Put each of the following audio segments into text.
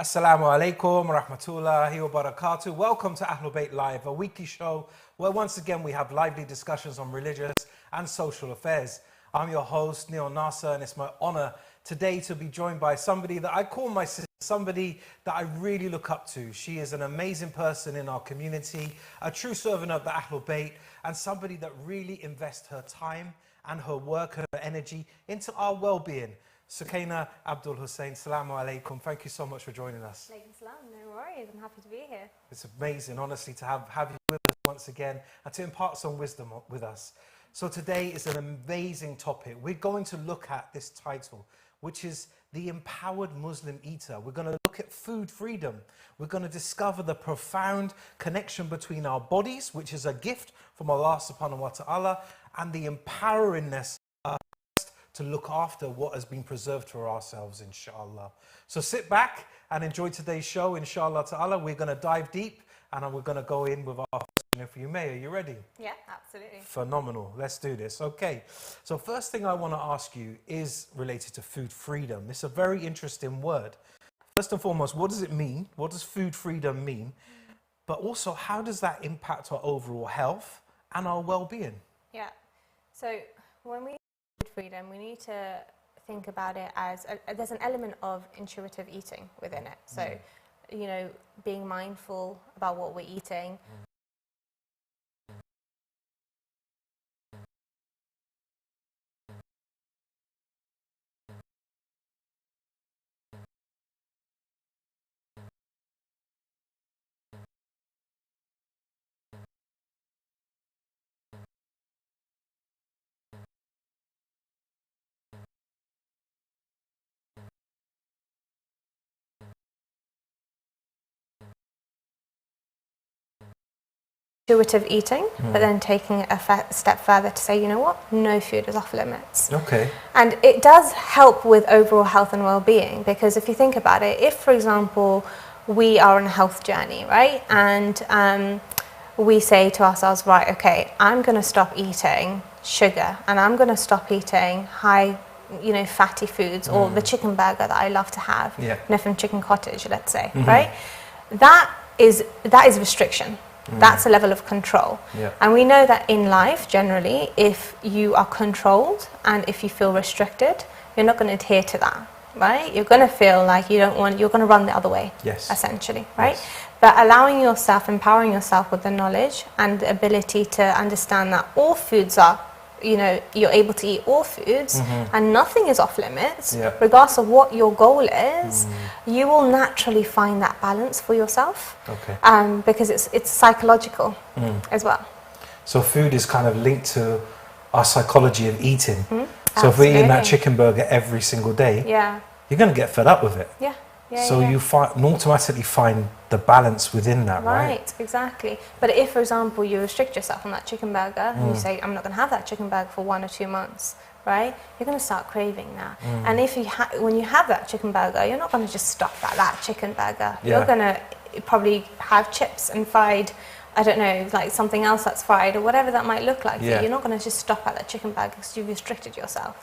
Assalamu alaikum wa rahmatullahi wa barakatuh. Welcome to Ahlulbayt Live, a weekly show where once again we have lively discussions on religious and social affairs. I'm your host, Neil Nasser, and it's my honor today to be joined by somebody that I call my sister, somebody that I really look up to. She is an amazing person in our community, a true servant of the Ahlulbayt, and somebody that really invests her time and her work and her energy into our well-being. Sukaina Abdul Hussein, Assalamu alaikum. Thank you so much for joining us. Alaikum salam, no worries. I'm happy to be here. It's amazing, honestly, to have you with us once again and to impart some wisdom with us. So today is an amazing topic. We're going to look at this title, which is the empowered Muslim eater. We're going to look at food freedom. We're going to discover the profound connection between our bodies, which is a gift from Allah subhanahu wa ta'ala, and the empoweringness to look after what has been preserved for ourselves, inshallah. So sit back and enjoy today's show, inshallah ta'ala. We're going to dive deep and we're going to go in with our question, if you may. Are you ready? Yeah, absolutely. Phenomenal. Let's do this. Okay. So first thing I want to ask you is related to food freedom. It's a very interesting word. First and foremost, what does it mean? What does food freedom mean? But also, how does that impact our overall health and our well-being? Yeah. So when we freedom, we need to think about it as there's an element of intuitive eating within it. So, you know, being mindful about what we're eating. Intuitive eating, but then taking it a step further to say, you know what, no food is off limits. Okay. And it does help with overall health and well-being, because if you think about it, if, for example, we are on a health journey, right, and we say to ourselves, right, okay, I'm going to stop eating sugar and I'm going to stop eating high, you know, fatty foods, or the chicken burger that I love to have, you know, from Chicken Cottage, let's say, right? That is restriction. That's a level of control. And we know that in life, generally, if you are controlled and if you feel restricted, you're not going to adhere to that, right? You're going to feel like you're going to run the other way, essentially, right? Yes. But allowing yourself, empowering yourself with the knowledge and the ability to understand that all foods are, you know, you're able to eat all foods and nothing is off limits, regardless of what your goal is, you will naturally find that balance for yourself. Because it's psychological as well. So food is kind of linked to our psychology of eating. So if we're eating that chicken burger every single day, you're going to get fed up with it. So you automatically find the balance within that, right? Right, exactly. But if, for example, you restrict yourself on that chicken burger and you say, I'm not going to have that chicken burger for 1 or 2 months, right? You're going to start craving that. And if when you have that chicken burger, you're not going to just stop at that chicken burger. You're going to probably have chips and fried, I don't know, like something else that's fried or whatever that might look like. You're not going to just stop at that chicken burger because you've restricted yourself.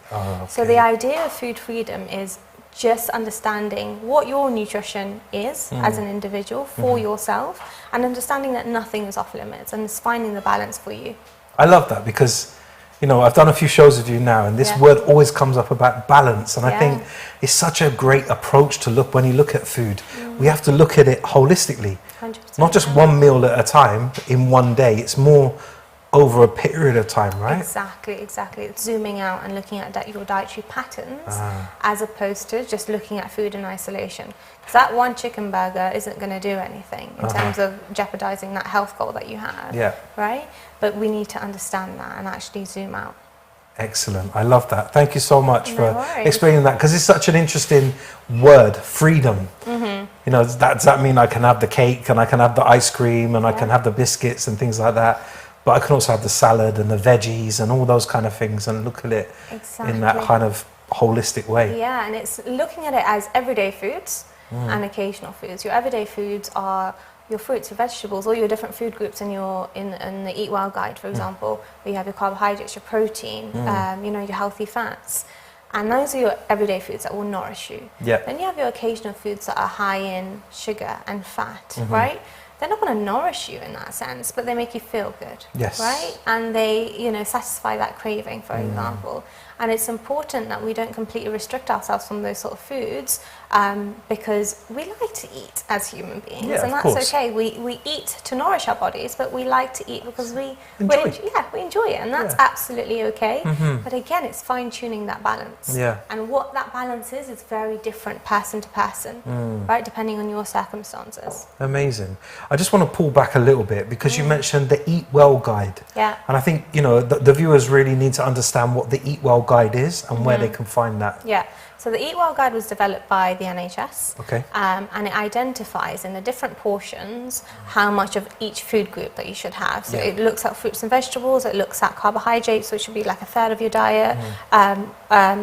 So the idea of food freedom is just understanding what your nutrition is as an individual for yourself, and understanding that nothing is off limits, and it's finding the balance for you. I love that, because, you know, I've done a few shows with you now, and this word always comes up about balance, and I think it's such a great approach to look when you look at food. We have to look at it holistically, 100%, not just one meal at a time in one day. It's more over a period of time, right? Exactly. It's zooming out and looking at your dietary patterns as opposed to just looking at food in isolation. Because that one chicken burger isn't going to do anything in terms of jeopardizing that health goal that you have, right? But we need to understand that and actually zoom out. Excellent. I love that. Thank you so much for explaining that, because it's such an interesting word, freedom. You know, does that mean I can have the cake and I can have the ice cream and I can have the biscuits and things like that? But I can also have the salad and the veggies and all those kind of things, and look at it in that kind of holistic way. Yeah, and it's looking at it as everyday foods and occasional foods. Your everyday foods are your fruits, your vegetables, all your different food groups in the Eat Well guide, for example, where you have your carbohydrates, your protein, you know, your healthy fats. And those are your everyday foods that will nourish you. Yeah. Then you have your occasional foods that are high in sugar and fat, right? They're not going to nourish you in that sense, but they make you feel good, Yes. right? And they, you know, satisfy that craving, for example. And it's important that we don't completely restrict ourselves from those sort of foods, because we like to eat as human beings, Yeah, and of that's course. okay. We eat to nourish our bodies, but we like to eat because we Enjoy. we enjoy it, and that's Yeah. absolutely okay. But again, it's fine tuning that balance. Yeah. And what that balance is very different person to person, right? Depending on your circumstances. Amazing. I just want to pull back a little bit because you mentioned the Eat Well guide. Yeah. And I think, you know, the viewers really need to understand what the Eat Well guide is and where they can find that. Yeah. So the Eat Well guide was developed by the NHS. Okay. And it identifies in the different portions how much of each food group that you should have. So Yeah. it looks at fruits and vegetables, it looks at carbohydrates, which should be like a third of your diet.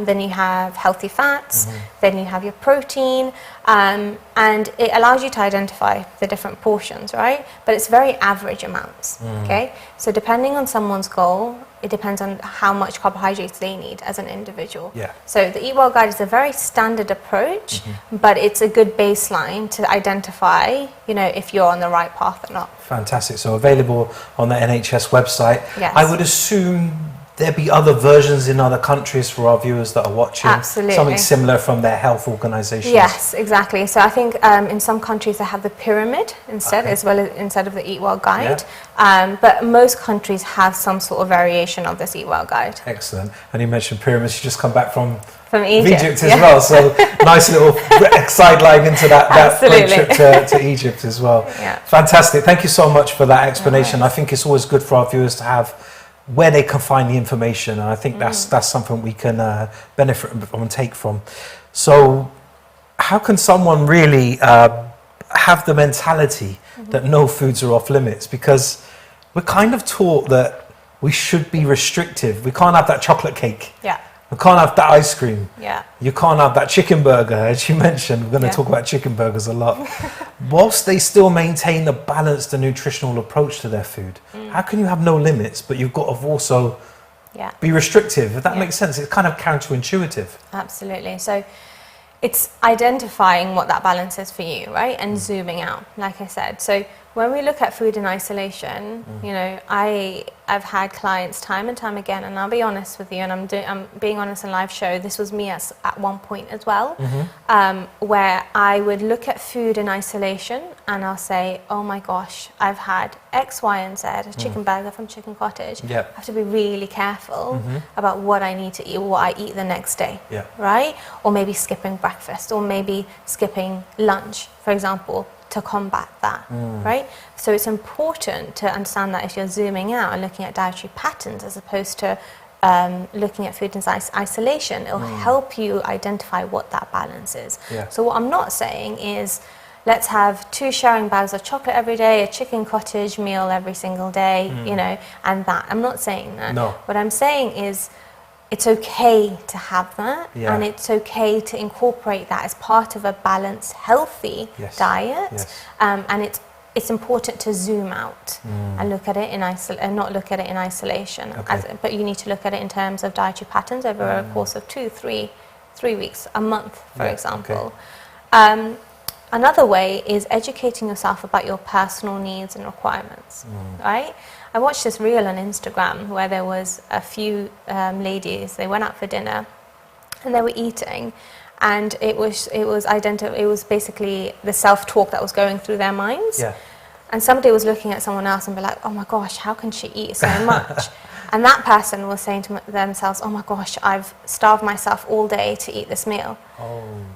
Then you have healthy fats, then you have your protein, and it allows you to identify the different portions, right? But it's very average amounts, okay? So depending on someone's goal, it depends on how much carbohydrates they need as an individual. Yeah. So the Eat Well guide is a very standard approach, but it's a good baseline to identify, you know, if you're on the right path or not. Fantastic. So available on the NHS website. Yes. I would assume there'd be other versions in other countries for our viewers that are watching. Absolutely. Something similar from their health organisations. Yes, exactly. So I think in some countries they have the pyramid instead, as well as instead of the Eat Well guide. But most countries have some sort of variation of this Eat Well guide. Excellent. And you mentioned pyramids. You just come back from Egypt as well. So nice little sideline into that great trip to Egypt as well. Yeah. Fantastic. Thank you so much for that explanation. I think it's always good for our viewers to have where they can find the information, and I think that's something we can benefit from and take from. So how can someone really have the mentality that no foods are off limits? Because we're kind of taught that we should be restrictive. We can't have that chocolate cake. Yeah. We can't have that ice cream. Yeah. You can't have that chicken burger, as you mentioned. We're going to talk about chicken burgers a lot. Whilst they still maintain a balanced and nutritional approach to their food, how can you have no limits, but you've got to also be restrictive? If that makes sense, it's kind of counterintuitive. Absolutely. So it's identifying what that balance is for you, right? And zooming out, like I said. So when we look at food in isolation, you know, I've had clients time and time again, and I'll be honest with you, and I'm being honest in live show, this was me at one point as well, where I would look at food in isolation and I'll say, oh my gosh, I've had X, Y, and Z, a chicken burger from Chicken Cottage. I have to be really careful about what I need to eat, what I eat the next day, right? Or maybe skipping breakfast, or maybe skipping lunch, for example, to combat that, right? So it's important to understand that if you're zooming out and looking at dietary patterns as opposed to looking at food in isolation, it'll help you identify what that balance is. So what I'm not saying is let's have 2 sharing bags of chocolate every day, a Chicken Cottage meal every single day, you know, and that. I'm not saying that. No. What I'm saying is it's okay to have that, and it's okay to incorporate that as part of a balanced, healthy diet. And it's important to zoom out and look at it in and not look at it in isolation. But you need to look at it in terms of dietary patterns over a course of 2, 3 weeks, a month, for example. Another way is educating yourself about your personal needs and requirements, right? I watched this reel on Instagram where there was a few ladies, they went out for dinner and they were eating, and it was basically the self-talk that was going through their minds. And somebody was looking at someone else and be like, oh my gosh, how can she eat so much? And that person was saying to themselves, oh my gosh, I've starved myself all day to eat this meal.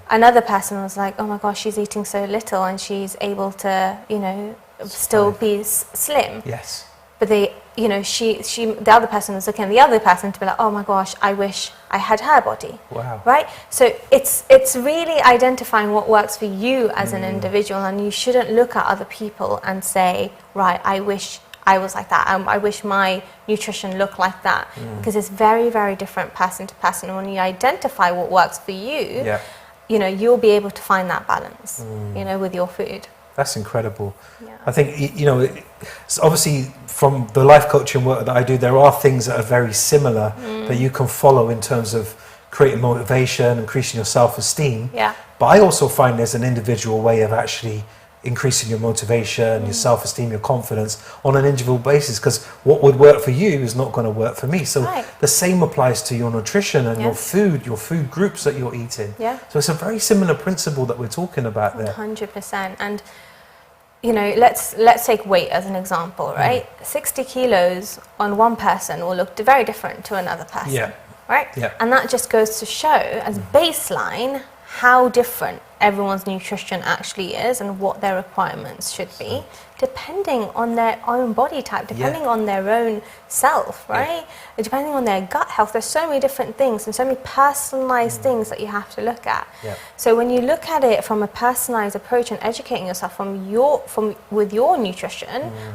Another person was like, oh my gosh, she's eating so little and she's able to, you know, still be slim. But they, you know, the other person was looking at the other person to be like, oh my gosh, I wish I had her body. Right? So it's really identifying what works for you as an individual, and you shouldn't look at other people and say, right, I wish I was like that. I wish my nutrition looked like that. Because it's very, very different person to person. And when you identify what works for you, you know, you'll be able to find that balance, you know, with your food. That's incredible. I think, you know, it's obviously from the life coaching work that I do, there are things that are very similar that you can follow in terms of creating motivation, increasing your self-esteem. Yeah. But I also find there's an individual way of actually increasing your motivation, your self-esteem, your confidence on an individual basis, because what would work for you is not going to work for me. So the same applies to your nutrition and your food groups that you're eating. Yeah. So it's a very similar principle that we're talking about there. 100%. And you know, let's take weight as an example, right? 60 kilos on one person will look very different to another person. Yeah. Right? Yeah. And that just goes to show as baseline how different everyone's nutrition actually is and what their requirements should be, depending on their own body type, depending on their own self, right? Depending on their gut health. There's so many different things and so many personalized things that you have to look at. So when you look at it from a personalized approach and educating yourself with your nutrition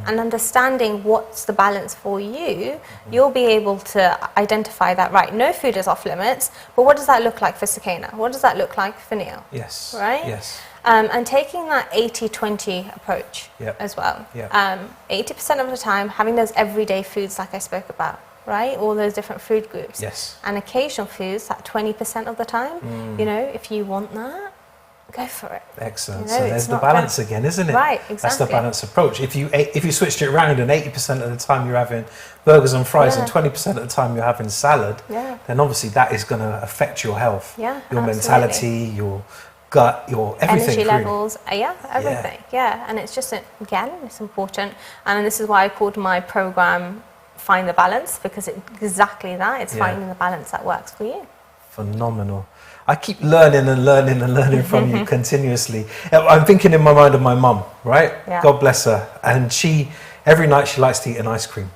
and understanding what's the balance for you, you'll be able to identify that, right, no food is off limits, but what does that look like for Sakina? What does that look like for Neil? Yes. Right? Yes. And taking that 80-20 approach as well. 80% of the time, having those everyday foods like I spoke about, right? All those different food groups. Yes. And occasional foods, that 20% of the time, you know, if you want that, go for it. Excellent. You know, so there's the balance again, isn't it? Right, exactly. That's the balance approach. If you switched it around and 80% of the time you're having burgers and fries and 20% of the time you're having salad, then obviously that is going to affect your health, your mentality, your gut, your everything. Energy levels, everything. And it's just, again, it's important. And this is why I called my program Find the Balance, because it's exactly that. It's finding the balance that works for you. Phenomenal. I keep learning and learning and learning from you continuously. I'm thinking in my mind of my mum, right? God bless her. And every night she likes to eat an ice cream.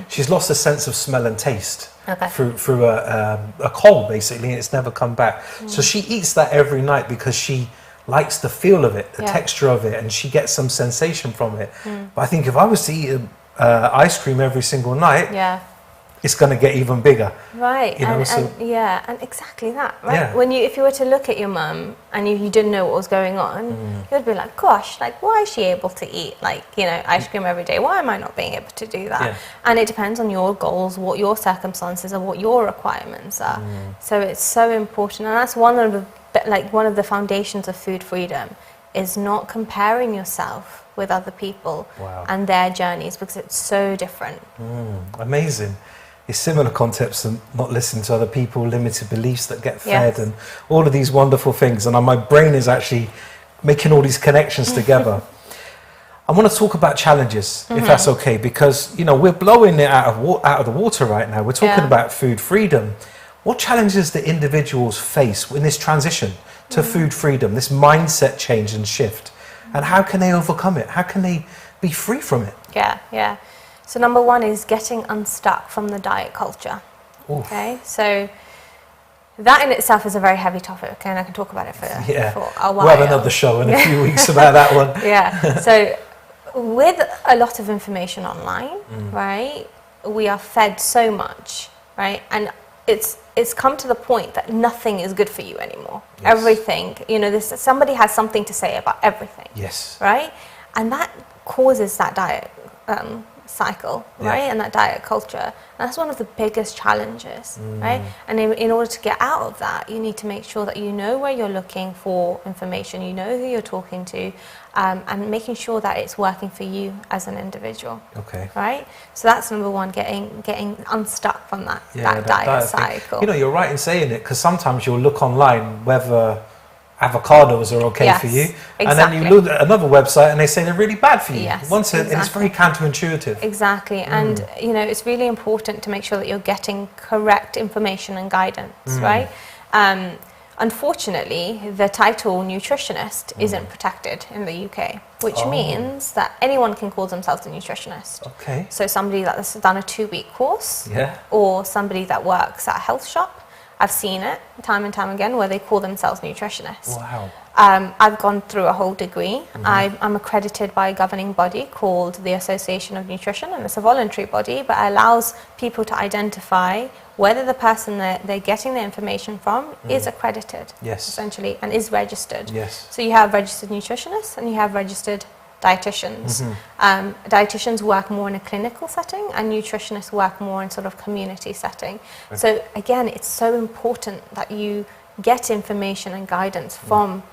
She's lost a sense of smell and taste through a cold, basically, and it's never come back. So she eats that every night because she likes the feel of it, the texture of it, and she gets some sensation from it. But I think if I was to eat ice cream every single night, it's going to get even bigger. Right, you know, and exactly that, right? When if you were to look at your mum and you didn't know what was going on, you'd be like, gosh, like, why is she able to eat, like, you know, ice cream every day? Why am I not being able to do that? And it depends on your goals, what your circumstances are, what your requirements are. So it's so important, and that's one of the foundations of food freedom, is not comparing yourself with other people and their journeys, because it's so different. Amazing. It's similar concepts and not listening to other people, limited beliefs that get fed, and all of these wonderful things. And my brain is actually making all these connections together. I want to talk about challenges, if that's okay, because, you know, we're blowing it out of the water right now. We're talking about food freedom. What challenges do individuals face in this transition to food freedom, this mindset change and shift? And how can they overcome it? How can they be free from it? So number one is getting unstuck from the diet culture. Okay, so that in itself is a very heavy topic, and I can talk about it for a while. We'll have another show in a few weeks about that one. So with a lot of information online, right, we are fed so much, right, and it's come to the point that nothing is good for you anymore. Everything, you know, somebody has something to say about everything. Right, and that causes that diet cycle, right, and that diet culture. And that's one of the biggest challenges, right? And in order to get out of that, you need to make sure that you know where you're looking for information, you know who you're talking to, and making sure that it's working for you as an individual. Right? So that's number one, getting unstuck from that diet cycle. You know, you're right in saying it, because sometimes you'll look online whether avocados are okay for you, and then you look at another website and they say they're really bad for you. And it's very counterintuitive. And you know, it's really important to make sure that you're getting correct information and guidance, right? Unfortunately, the title nutritionist isn't protected in the UK, which means that anyone can call themselves a nutritionist. So somebody that's done a 2-week course, or somebody that works at a health shop. I've seen it time and time again where they call themselves nutritionists. I've gone through a whole degree. I'm accredited by a governing body called the Association of Nutrition, and it's a voluntary body, but it allows people to identify whether the person that they're getting the information from is accredited, essentially, and is registered. So you have registered nutritionists and you have registered dietitians. Dietitians work more in a clinical setting, and nutritionists work more in sort of community setting. So again, it's so important that you get information and guidance from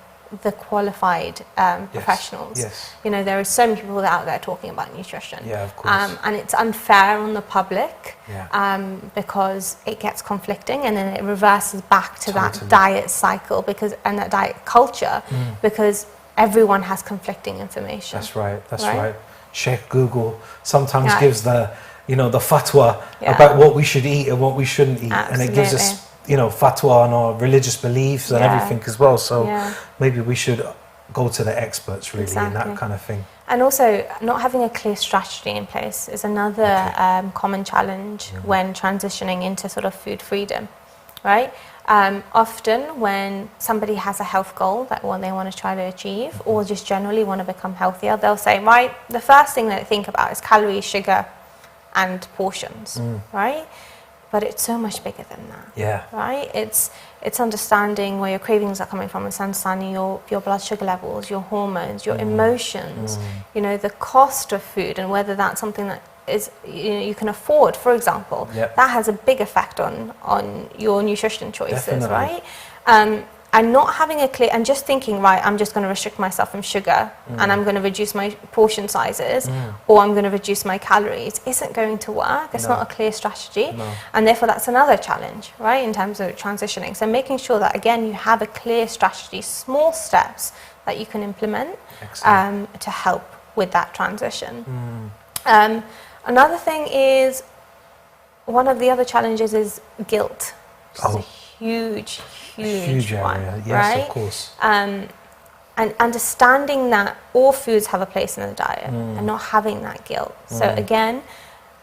the qualified professionals. Yes. You know, there are so many people out there talking about nutrition. Yeah, of course. And it's unfair on the public Yeah. because it gets conflicting, and then it reverses back to Totally. that diet cycle and that diet culture because everyone has conflicting information. That's right. That's right. Sheikh Google sometimes gives the fatwa about what we should eat and what we shouldn't eat, and it gives us fatwa on our religious beliefs and everything as well. So maybe we should go to the experts really in that kind of thing. And also, not having a clear strategy in place is another common challenge when transitioning into sort of food freedom, right? Often when somebody has a health goal that they want to try to achieve, or just generally want to become healthier, they'll say, right, the first thing that they think about is calories, sugar, and portions, right? But it's so much bigger than that. Yeah. Right? It's understanding where your cravings are coming from. It's understanding your blood sugar levels, your hormones, your emotions. You know, the cost of food, and whether that's something that is you can afford, for example. That has a big effect on your nutrition choices. Definitely. Right? And not having a clear, and just thinking, right, I'm just going to restrict myself from sugar, and I'm going to reduce my portion sizes, or I'm going to reduce my calories, isn't going to work. It's not a clear strategy. And therefore that's another challenge, right, in terms of transitioning. So making sure that, again, you have a clear strategy, small steps that you can implement to help with that transition. Another thing is, one of the other challenges is guilt. Huge area, one, yes, right? Of course. And understanding that all foods have a place in the diet, and not having that guilt. So again,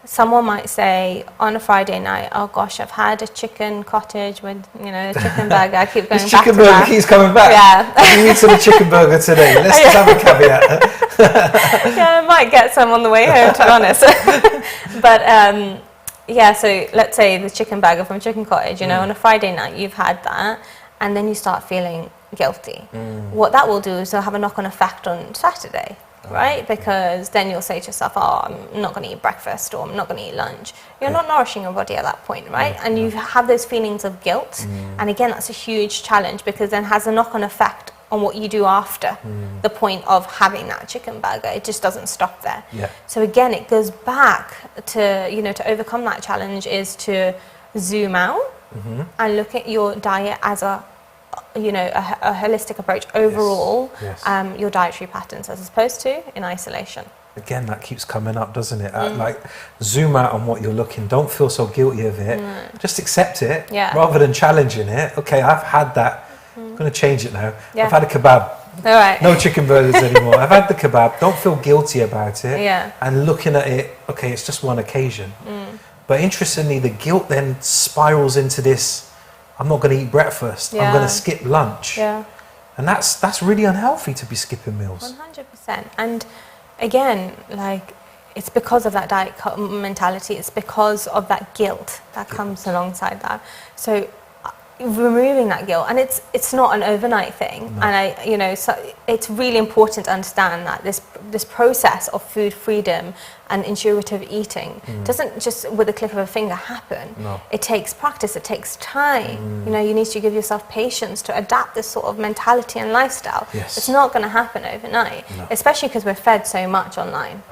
someone might say on a Friday night, oh gosh, I've had a chicken cottage with, a chicken burger. I keep going this back chicken to burger that. keeps coming back. Yeah. I've been eating a chicken burger today. Let's just have a caveat. Yeah, I might get some on the way home, to be honest. But so let's say the chicken burger from Chicken Cottage, on a Friday night you've had that, and then you start feeling guilty. What that will do is it'll have a knock-on effect on Saturday, right? Because then you'll say to yourself, oh, I'm not going to eat breakfast, or I'm not going to eat lunch. You're not nourishing your body at that point, right? And you have those feelings of guilt. And again, that's a huge challenge, because then it has a knock-on effect on what you do after the point of having that chicken burger. It just doesn't stop there. So again, it goes back to, to overcome that challenge is to zoom out and look at your diet as a holistic approach overall, your dietary patterns, as opposed to in isolation. Again, that keeps coming up, doesn't it? Like, zoom out on what you're looking. Don't feel so guilty of it. Just accept it rather than challenging it. Okay, I've had that. I'm going to change it now. I've had a kebab. All right. No chicken burgers anymore. I've had the kebab. Don't feel guilty about it. And looking at it, okay, it's just one occasion. But interestingly, the guilt then spirals into this, I'm not going to eat breakfast. I'm going to skip lunch. And that's really unhealthy, to be skipping meals. 100%. And again, like, it's because of that diet mentality. It's because of that guilt that comes alongside that. So removing that guilt, and it's not an overnight thing. And so it's really important to understand that this process of food freedom and intuitive eating doesn't just with the click of a finger happen. It takes practice, it takes time. You need to give yourself patience to adapt this sort of mentality and lifestyle. It's not going to happen overnight, especially because we're fed so much online.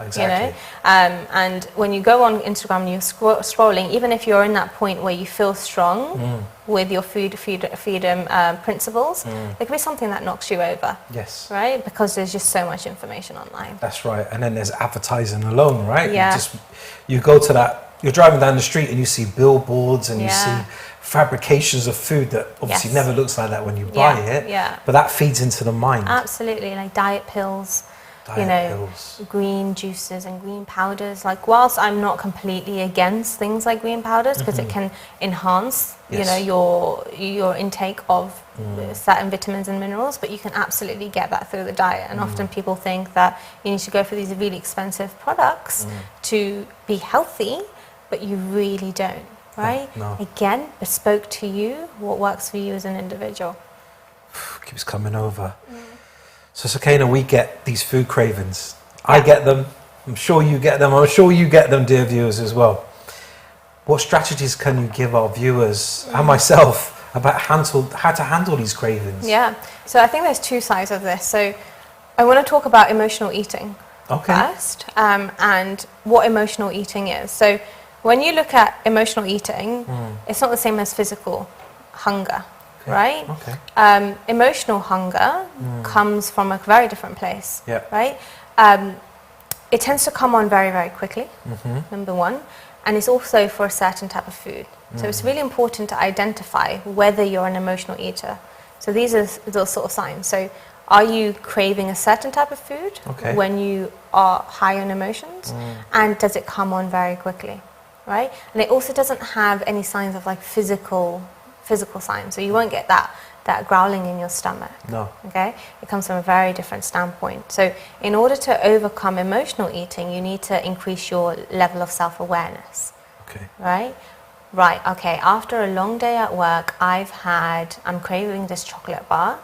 And when you go on Instagram and you're scrolling, even if you're in that point where you feel strong with your food freedom principles, there can be something that knocks you over. Right? Because there's just so much information online. That's right. And then there's advertising alone, right? You go to that, you're driving down the street and you see billboards and you see fabrications of food that obviously never looks like that when you buy it. But that feeds into the mind. Absolutely. Like diet pills. Green juices and green powders. Like, whilst I'm not completely against things like green powders, because it can enhance, your intake of certain vitamins and minerals, but you can absolutely get that through the diet. And often people think that you need to go for these really expensive products to be healthy, but you really don't, right? Again, bespoke to you, what works for you as an individual. Keeps coming over. So Sakina, we get these food cravings I get them. I'm sure you get them. I'm sure you get them, dear viewers, as well. What strategies can you give our viewers and myself about how to handle these cravings? Yeah. So I think there's two sides of this. So I want to talk about emotional eating first, and what emotional eating is. So when you look at emotional eating, it's not the same as physical hunger, right? Okay. Emotional hunger comes from a very different place, right? It tends to come on very, very quickly, number one, and it's also for a certain type of food. So it's really important to identify whether you're an emotional eater. So these are those sort of signs. So are you craving a certain type of food when you are high on emotions? And does it come on very quickly, right? And it also doesn't have any signs of like physical signs. So you won't get that growling in your stomach. No. Okay? It comes from a very different standpoint. So in order to overcome emotional eating, you need to increase your level of self-awareness. Okay. Right? Right, okay, after a long day at work, I'm craving this chocolate bar.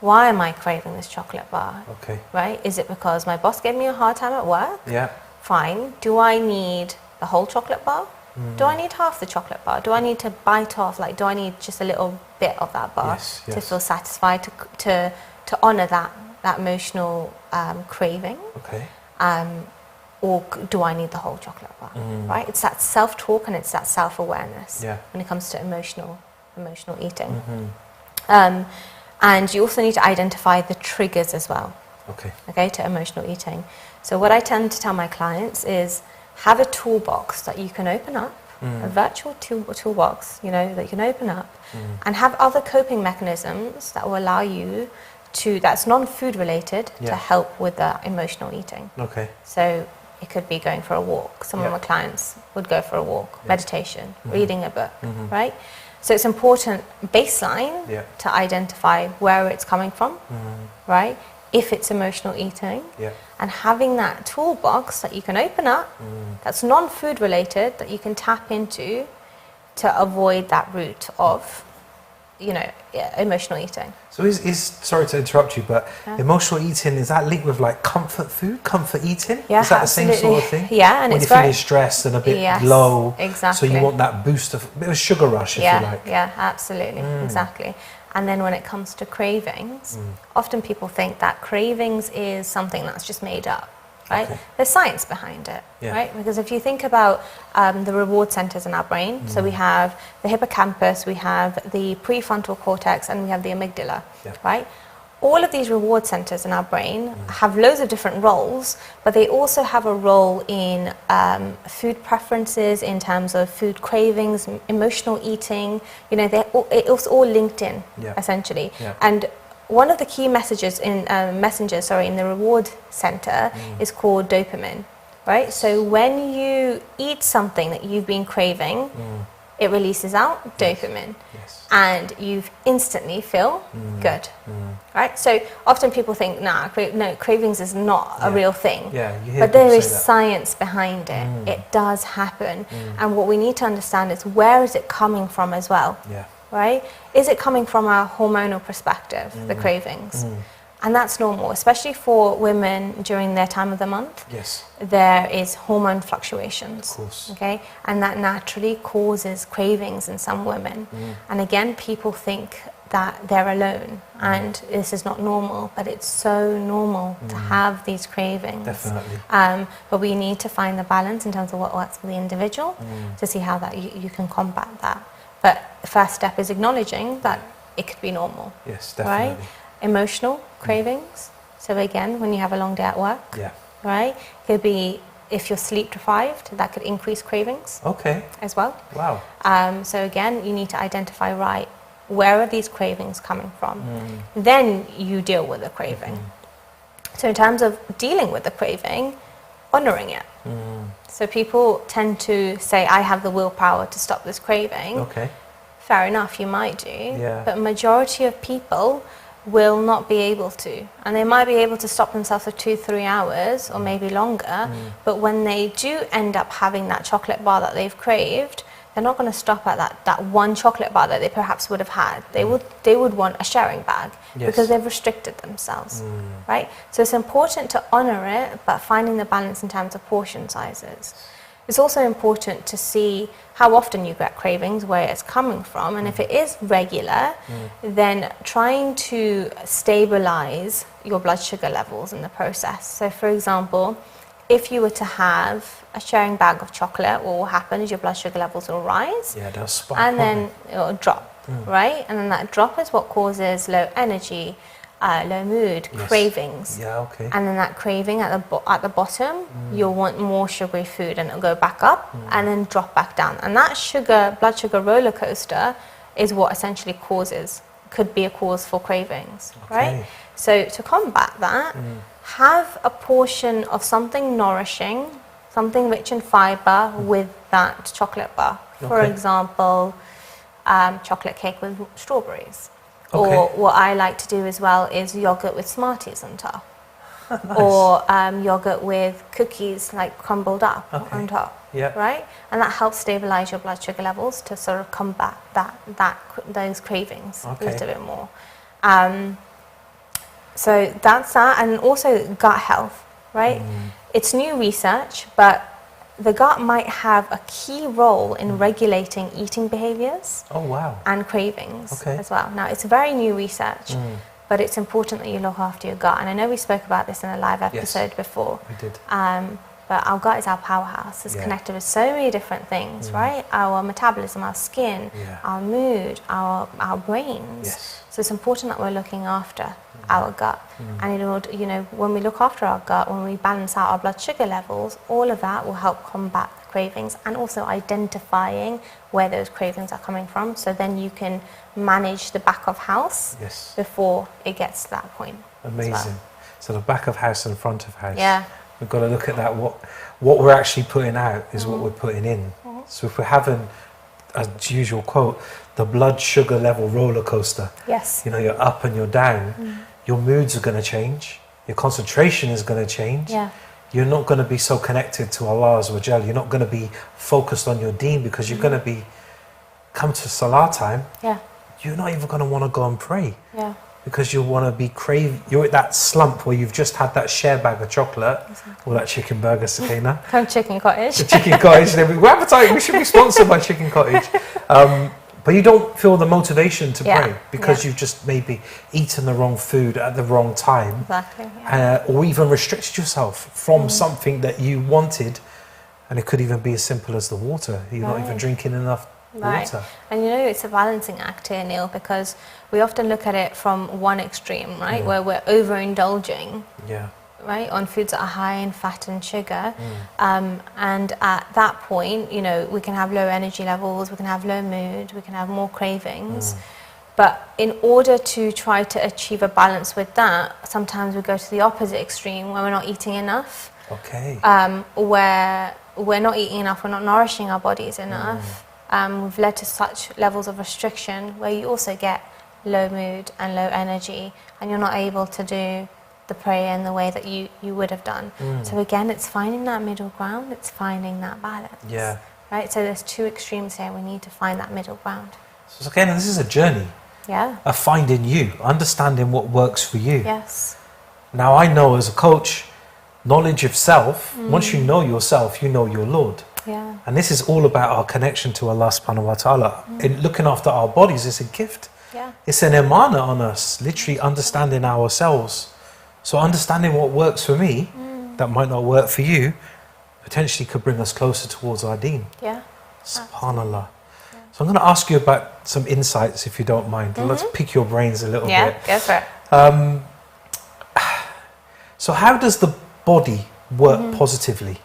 Why am I craving this chocolate bar? Okay. Right? Is it because my boss gave me a hard time at work? Yeah. Fine. Do I need the whole chocolate bar? Do I need half the chocolate bar? Do I need to bite off? Like, do I need just a little bit of that bar to feel satisfied, to honour that emotional craving? Okay. Or do I need the whole chocolate bar? Right? It's that self-talk and it's that self-awareness when it comes to emotional eating. And you also need to identify the triggers as well. Okay, to emotional eating. So what I tend to tell my clients is have a toolbox that you can open up, a virtual toolbox, you know, that you can open up, and have other coping mechanisms that will allow you to, that's non-food related, to help with the emotional eating. Okay. So it could be going for a walk. Some of my clients would go for a walk, meditation, reading a book, right? So it's important baseline to identify where it's coming from, right? If it's emotional eating, and having that toolbox that you can open up, that's non-food related, that you can tap into to avoid that route of, you know, emotional eating. So is sorry to interrupt you, but emotional eating, is that linked with like comfort food, comfort eating? Yeah, is that absolutely. the same sort of thing? Yeah, and when it's you're feeling stressed and a bit low, exactly. so you want that boost of a bit of a sugar rush, if you like. Yeah, absolutely, exactly. And then when it comes to cravings, often people think that cravings is something that's just made up, right? There's science behind it, right? Because if you think about the reward centers in our brain, so we have the hippocampus, we have the prefrontal cortex, and we have the amygdala, right? All of these reward centers in our brain have loads of different roles, but they also have a role in food preferences, in terms of food cravings, emotional eating. You know, it's all linked in, essentially. And one of the key messages in in the reward center is called dopamine, right? So when you eat something that you've been craving, it releases out dopamine. And you instantly feel good, right? So often people think, nah, no, cravings is not a real thing. But there is science behind it. It does happen. And what we need to understand is, where is it coming from as well, right? Is it coming from a hormonal perspective, the cravings? And that's normal, especially for women during their time of the month. There is hormone fluctuations, okay? And that naturally causes cravings in some women. And again, people think that they're alone and this is not normal, but it's so normal to have these cravings. Definitely. But we need to find the balance in terms of what works for the individual to see how that you can combat that. But the first step is acknowledging that it could be normal. Yes, definitely. Right? Emotional cravings. So again, when you have a long day at work, right? Could be, if you're sleep deprived, that could increase cravings. As well. Wow. So again, you need to identify, right, where are these cravings coming from? Then you deal with the craving. So in terms of dealing with the craving, honoring it. So people tend to say, I have the willpower to stop this craving. Fair enough, you might do. But majority of people will not be able to, and they might be able to stop themselves for 2-3 hours or maybe longer, but when they do end up having that chocolate bar that they've craved, they're not going to stop at that one chocolate bar that they perhaps would have had. They would want a sharing bag because they've restricted themselves, right? So it's important to honour it, but finding the balance in terms of portion sizes. It's also important to see how often you get cravings, where it's coming from, and if it is regular, then trying to stabilise your blood sugar levels in the process. So for example, if you were to have a sharing bag of chocolate, what will happen is your blood sugar levels will rise, they'll spike, and then it will drop, right? And then that drop is what causes low energy, low mood, cravings. And then that craving at the bottom, you'll want more sugary food, and it'll go back up and then drop back down. And that blood sugar roller coaster is what essentially could be a cause for cravings, right? So to combat that, have a portion of something nourishing, something rich in fibre with that chocolate bar. For example, chocolate cake with strawberries. Or what I like to do as well is yogurt with Smarties on top. Nice. Or yogurt with cookies like crumbled up on top, right? And that helps stabilise your blood sugar levels to sort of combat those cravings a little bit more. So that's that, and also gut health, right? It's new research, but the gut might have a key role in regulating eating behaviours and cravings as well. Now, it's very new research, but it's important that you look after your gut. And I know we spoke about this in a live episode before. We did. But our gut is our powerhouse. It's connected with so many different things, right? Our metabolism, our skin, our mood, our brains. So it's important that we're looking after our gut. And in order, when we look after our gut, when we balance out our blood sugar levels, all of that will help combat cravings, and also identifying where those cravings are coming from. So then you can manage the back of house before it gets to that point. Amazing. Well. So the back of house and front of house. Yeah. We've got to look at that. What we're actually putting out is what we're putting in. So if we're having, as usual quote, the blood sugar level roller coaster. Yes. You're up and you're down. Your moods are going to change. Your concentration is going to change. Yeah. You're not going to be so connected to Allah Azza wa Jal. You're not going to be focused on your deen, because you're going to be, come to Salah time, you're not even going to want to go and pray. Yeah. Because you want to be you're at that slump where you've just had that share bag of chocolate or that chicken burger, Sakina. From Chicken Cottage. The Chicken Cottage. We're advertising, we should be sponsored by Chicken Cottage. But you don't feel the motivation to pray because you've just maybe eaten the wrong food at the wrong time. Exactly. Or even restricted yourself from something that you wanted. And it could even be as simple as the water. You're not even drinking enough water. And it's a balancing act here, Neil, because we often look at it from one extreme, right, where we're overindulging, right, on foods that are high in fat and sugar, and at that point, we can have low energy levels, we can have low mood, we can have more cravings. But in order to try to achieve a balance with that, sometimes we go to the opposite extreme, where we're not eating enough. Where we're not eating enough, we're not nourishing our bodies enough. We've led to such levels of restriction where you also get low mood and low energy, and you're not able to do the prayer in the way that you would have done. So again, it's finding that middle ground, it's finding that balance. Yeah. Right? So there's two extremes here, we need to find that middle ground. So again, this is a journey. Yeah. Of finding you, understanding what works for you. Yes. Now, I know as a coach, knowledge of self, once you know yourself, you know your Lord. Yeah. And this is all about our connection to Allah subhanahu wa ta'ala. In looking after our bodies is a gift. Yeah. It's an emana on us, literally understanding ourselves. So understanding what works for me, that might not work for you, potentially could bring us closer towards our deen. Yeah. SubhanAllah. Yeah. So I'm going to ask you about some insights, if you don't mind. Let's pick your brains a little bit. Yeah, go for it. So how does the body work positively?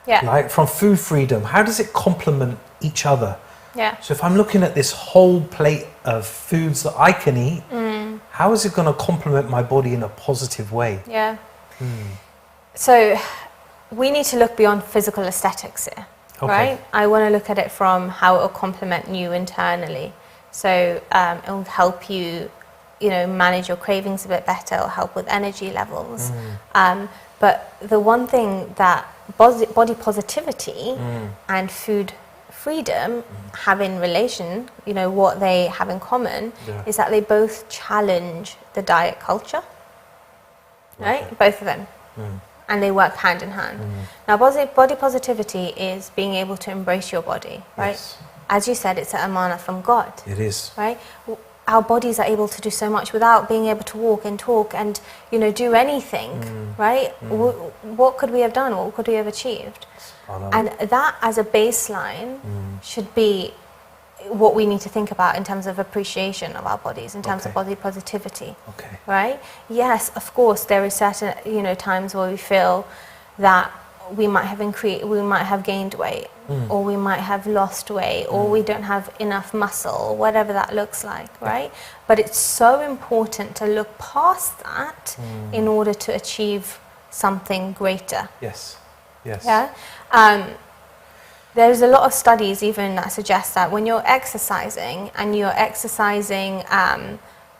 Yeah. Like from food freedom, how does it complement each other? Yeah. So if I'm looking at this whole plate of foods that I can eat, how is it going to complement my body in a positive way? Yeah. So we need to look beyond physical aesthetics here, right? I want to look at it from how it will complement you internally. So it will help you, manage your cravings a bit better. It will help with energy levels. But the one thing that body positivity and food freedom have in relation, you know, what they have in common is that they both challenge the diet culture, right? Both of them. And they work hand in hand. Now, body positivity is being able to embrace your body, right? Yes. As you said, it's an amana from God. It is. Right? Our bodies are able to do so much without being able to walk and talk and, you know, do anything, right? What could we have done? What could we have achieved? And that as a baseline should be what we need to think about in terms of appreciation of our bodies, in terms of body positivity, right? Yes, of course, there is certain, you know, times where we feel that we might have gained weight, or we might have lost weight, or we don't have enough muscle, whatever that looks like, right? But it's so important to look past that in order to achieve something greater. Yes. Yes. Yeah. There's a lot of studies even that suggest that when you're exercising and you're exercising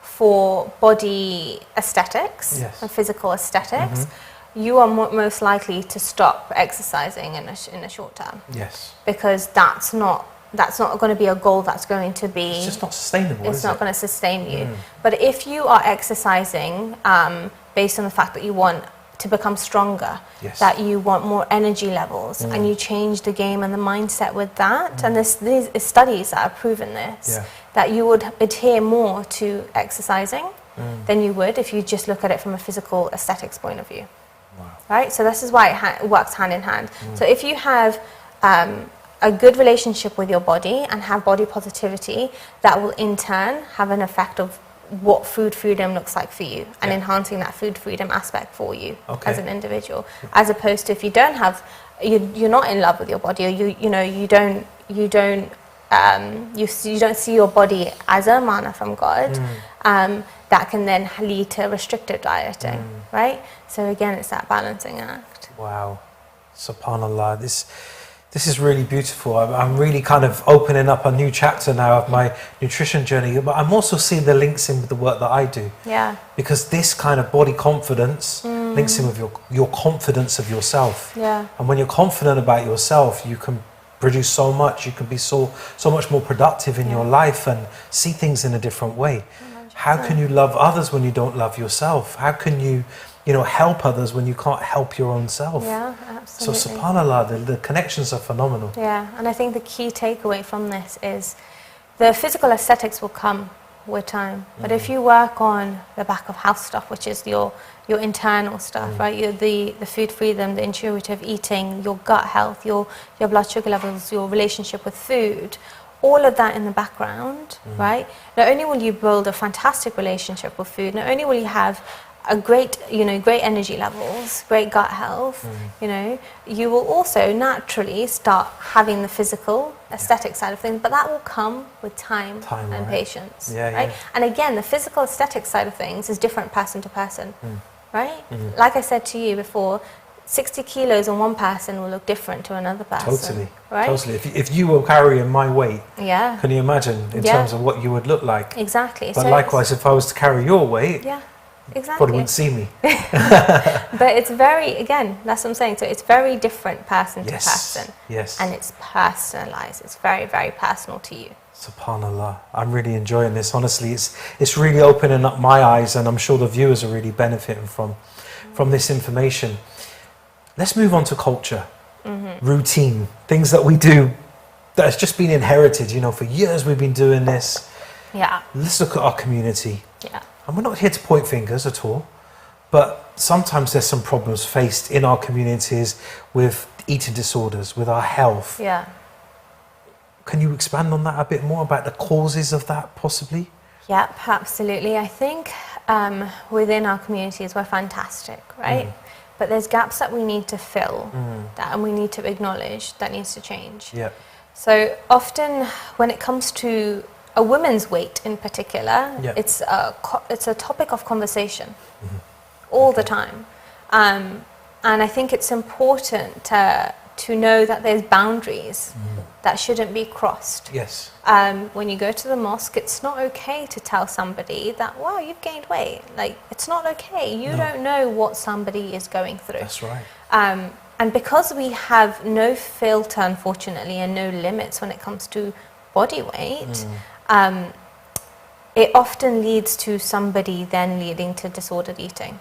for body aesthetics and physical aesthetics, you are most likely to stop exercising in a short term. Yes. Because that's not going to be a goal that's going to be... It's just not sustainable, It's not going to sustain you. But if you are exercising based on the fact that you want to become stronger, that you want more energy levels, and you change the game and the mindset with that, and there's these studies that have proven this, that you would adhere more to exercising than you would if you just look at it from a physical aesthetics point of view. Right? So this is why it works hand in hand. So if you have a good relationship with your body and have body positivity, that will in turn have an effect of what food freedom looks like for you, and enhancing that food freedom aspect for you as an individual, as opposed to if you don't have, you're not in love with your body, or you don't see your body as a mana from God, that can then lead to restricted dieting, right? So again, it's that balancing act. Wow, subhanallah, this is really beautiful. I'm really kind of opening up a new chapter now of my nutrition journey, but I'm also seeing the links in with the work that I do. Yeah. Because this kind of body confidence links in with your confidence of yourself. Yeah. And when you're confident about yourself, you can produce so much. You can be so much more productive in your life and see things in a different way. 100%. How can you love others when you don't love yourself? How can you help others when you can't help your own self? Yeah, absolutely. So subhanAllah, the connections are phenomenal. Yeah, and I think the key takeaway from this is the physical aesthetics will come with time. But if you work on the back of house stuff, which is your internal stuff, right? The food freedom, the intuitive eating, your gut health, your blood sugar levels, your relationship with food, all of that in the background, right? Not only will you build a fantastic relationship with food, not only will you have a great energy levels, great gut health, you will also naturally start having the physical aesthetic side of things, but that will come with time and patience, right? And again, the physical aesthetic side of things is different person to person, right? Like I said to you before, 60 kilos on one person will look different to another person. Totally, right? Totally. If you were carrying my weight, can you imagine in terms of what you would look like? Exactly. But so likewise, if I was to carry your weight, exactly, probably wouldn't see me. But it's again, that's what I'm saying. So it's very different person to person. Yes. And it's personalized. It's very, very personal to you. SubhanAllah. I'm really enjoying this. Honestly, it's really opening up my eyes, and I'm sure the viewers are really benefiting from this information. Let's move on to culture, routine, things that we do that has just been inherited. For years we've been doing this. Yeah. Let's look at our community. Yeah. And we're not here to point fingers at all, but sometimes there's some problems faced in our communities with eating disorders, with our health. Yeah. Can you expand on that a bit more, about the causes of that possibly? Yeah, absolutely. I think within our communities we're fantastic, right? But there's gaps that we need to fill, and we need to acknowledge that needs to change. Yeah. So often when it comes to a woman's weight in particular, it's a topic of conversation all the time. And I think it's important to know that there's boundaries that shouldn't be crossed. Yes. When you go to the mosque, it's not okay to tell somebody that, wow, you've gained weight. Like, it's not okay. You don't know what somebody is going through. That's right. And because we have no filter, unfortunately, and no limits when it comes to body weight, it often leads to somebody then leading to disordered eating.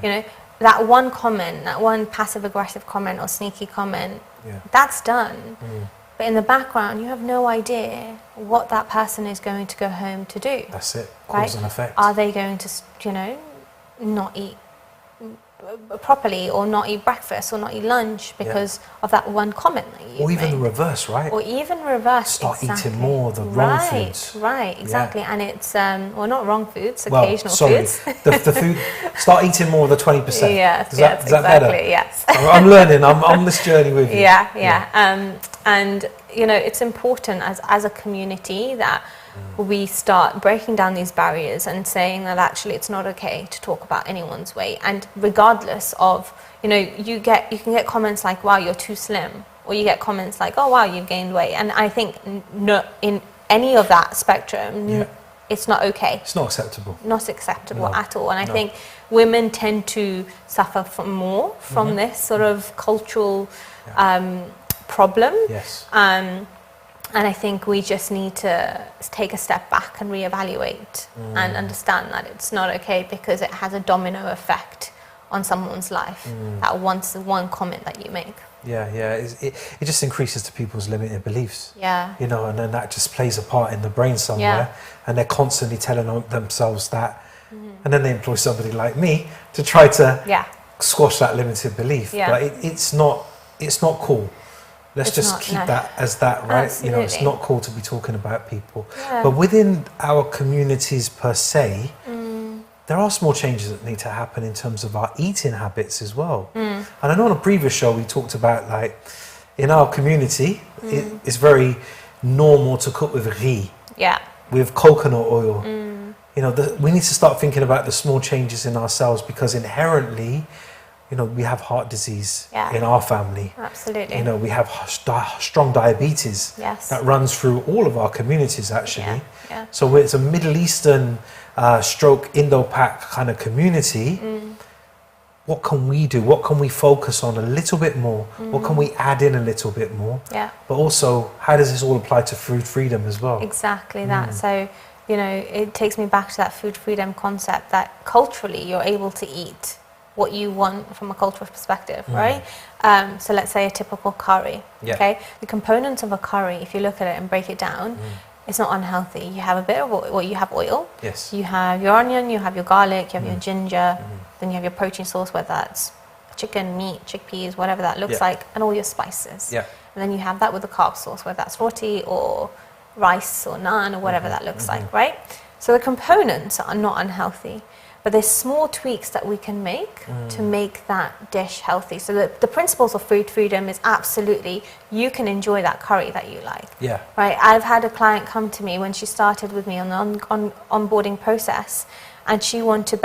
You know, that one comment, that one passive-aggressive comment or sneaky comment, that's done. But in the background, you have no idea what that person is going to go home to do. That's it, cause and effect. Are they going to, you know, not eat properly, or not eat breakfast, or not eat lunch because of that one comment that you Or even made? the reverse, right? Or even reverse. Start exactly. eating more of the wrong foods. Right, exactly. And it's, well, not wrong foods, Well, occasional sorry, foods. the food, start eating more of the 20%. Yes, is that exactly, better? yes. I'm learning, I'm on this journey with you. And, you know, it's important as a community that we start breaking down these barriers and saying that actually it's not okay to talk about anyone's weight. And regardless of, you know, you can get comments like, wow, you're too slim. Or you get comments like, oh, wow, you've gained weight. And I think no, in any of that spectrum, it's not okay. It's not acceptable. Not acceptable at all. And I think women tend to suffer more from this sort of cultural problem. Yes. And I think we just need to take a step back and reevaluate and understand that it's not okay, because it has a domino effect on someone's life. That one comment that you make. It just increases to people's limited beliefs. Yeah. You know, and then that just plays a part in the brain somewhere, and they're constantly telling themselves that, and then they employ somebody like me to try to squash that limited belief. But it's not cool. Let's just keep that as that, right? Absolutely. You know, it's not cool to be talking about people. But within our communities per se, there are small changes that need to happen in terms of our eating habits as well. And I know on a previous show we talked about, like, in our community, it's very normal to cook with ghee, with coconut oil. You know, we need to start thinking about the small changes in ourselves, because inherently, you know, we have heart disease in our family. Absolutely. You know, we have strong diabetes that runs through all of our communities, actually. So it's a Middle Eastern stroke Indo-Pak kind of community. What can we do? What can we focus on a little bit more? What can we add in a little bit more? But also, how does this all apply to food freedom as well? Exactly that. So, you know, it takes me back to that food freedom concept, that culturally you're able to eat what you want from a cultural perspective, right? So let's say a typical curry, okay? The components of a curry, if you look at it and break it down, it's not unhealthy. You have a bit of oil, you have oil, you have your onion, you have your garlic, you have your ginger, then you have your protein source, whether that's chicken, meat, chickpeas, whatever that looks like, and all your spices. And then you have that with the carb source, whether that's roti or rice or naan or whatever that looks like, right? So the components are not unhealthy. But there's small tweaks that we can make to make that dish healthy. So the principles of food freedom is absolutely, you can enjoy that curry that you like. Right? I've had a client come to me when she started with me on the onboarding process, and she wanted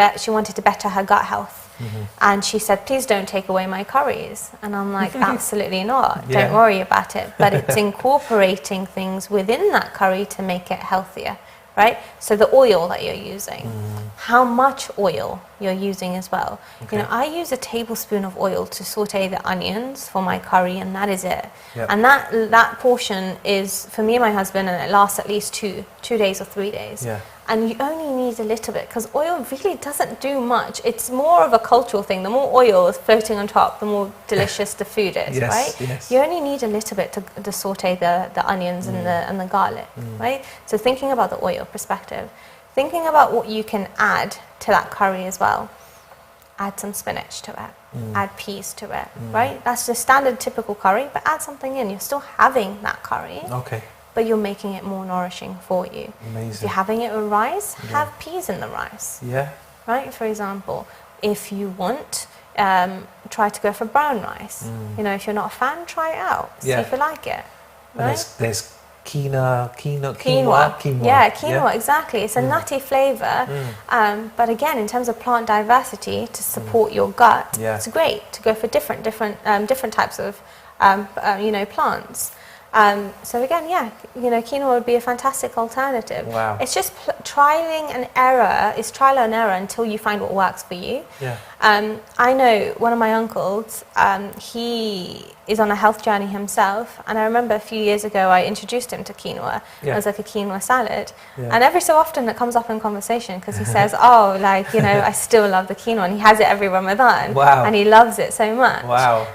to better her gut health. And she said, please don't take away my curries. And I'm like, absolutely not. Don't worry about it. But it's incorporating things within that curry to make it healthier. Right? So the oil that you're using, how much oil you're using as well. You know, I use a tablespoon of oil to saute the onions for my curry, and that is it. And that portion is for me and my husband, and it lasts at least two days or 3 days. And you only need a little bit, because oil really doesn't do much. It's more of a cultural thing. The more oil is floating on top, the more delicious the food is, right? You only need a little bit to saute the onions and the garlic, right? So thinking about the oil perspective, thinking about what you can add to that curry as well. Add some spinach to it, add peas to it, right? That's the standard typical curry, but add something in. You're still having that curry. But you're making it more nourishing for you. If you're having it with rice, have peas in the rice. Right? For example, if you want, try to go for brown rice. You know, if you're not a fan, try it out. See if you like it. Right? And there's quinoa. Yeah, quinoa, exactly. It's a nutty flavour. But again, in terms of plant diversity, to support your gut, it's great to go for different types of, you know, plants. So again, yeah, you know, quinoa would be a fantastic alternative. Wow. It's just trialing and error. It's trial and error until you find what works for you. Yeah. I know one of my uncles, he is on a health journey himself, and I remember a few years ago I introduced him to quinoa. Yeah. It was like a quinoa salad. Yeah. And every so often it comes up in conversation because he says, oh, like, you know, I still love the quinoa, and he has it every Ramadan. Wow. And he loves it so much. Wow.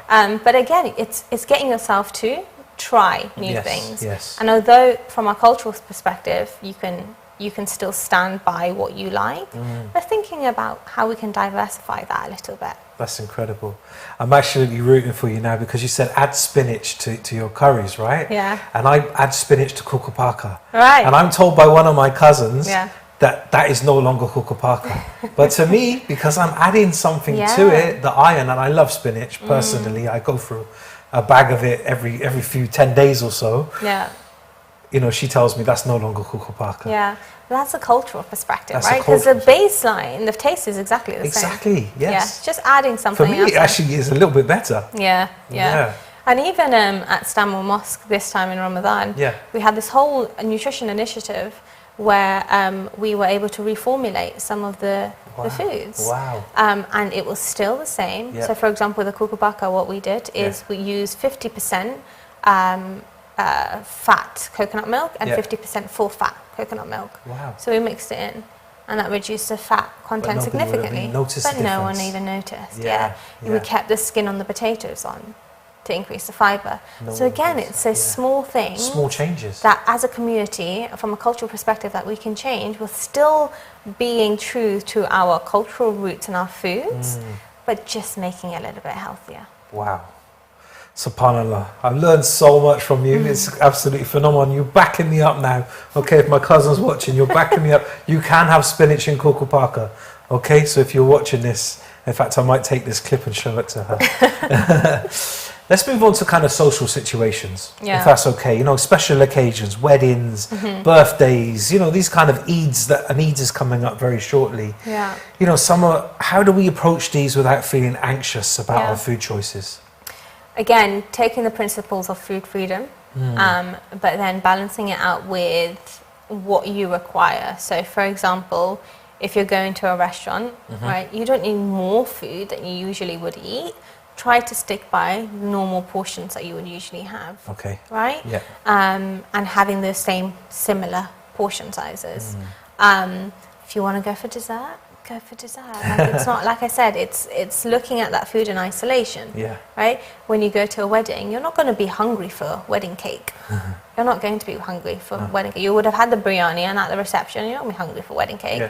But again, it's getting yourself to try new Yes, things. yes. And although from a cultural perspective, you can still stand by what you like, we're thinking about how we can diversify that a little bit. That's incredible. I'm actually rooting for you now because you said add spinach to your curries, right? Yeah. And I add spinach to kukupaka. Right. And I'm told by one of my cousins Yeah. that is no longer kukupaka. But to me, because I'm adding something Yeah. to it, the iron, and I love spinach personally, I go through a bag of it every few 10 days or so. Yeah. You know, she tells me that's no longer kukupaka. Yeah. That's a cultural perspective, That's a right? Because the cultural baseline, the taste is exactly the same. Exactly, yes. Yeah. Just adding something For me, else it actually is a little bit better. Yeah, yeah. Yeah. And even at Stanmore Mosque this time in Ramadan, Yeah. we had this whole nutrition initiative where we were able to reformulate some of the foods. Wow. And it was still the same. Yeah. So for example, the kukubaka, what we did is we used 50% fat coconut milk and 50% full fat coconut milk. Wow. So we mixed it in, and that reduced the fat content nobody would have significantly. even noticed But the no one difference. even noticed. Yeah, We yeah. kept the skin on the potatoes on to increase the fibre. No So one again, noticed, it's those small things Small changes. that as a community, from a cultural perspective, that we can change with still being true to our cultural roots and our foods, but just making it a little bit healthier. Wow. SubhanAllah. I've learned so much from you. It's absolutely phenomenal. You're backing me up now. Okay, if my cousin's watching, you're backing me up. You can have spinach in kukupaka. Okay, so if you're watching this, in fact, I might take this clip and show it to her. Let's move on to kind of social situations, if that's okay. You know, special occasions, weddings, birthdays, you know, these kind of Eids, an Eid is coming up very shortly. Yeah. You know, how do we approach these without feeling anxious about our food choices? Again, taking the principles of food freedom, but then balancing it out with what you require. So for example, if you're going to a restaurant, right, you don't need more food than you usually would eat. Try to stick by normal portions that you would usually have. Okay. Right? Yeah. And having the same similar portion sizes. If you want to go for dessert, go for dessert. Like, it's not, like I said, it's looking at that food in isolation. Yeah. Right? When you go to a wedding, you're not going to be hungry for wedding cake. You're not going to be hungry for wedding cake. You would have had the biryani, and at the reception, you're not going to be hungry for wedding cake.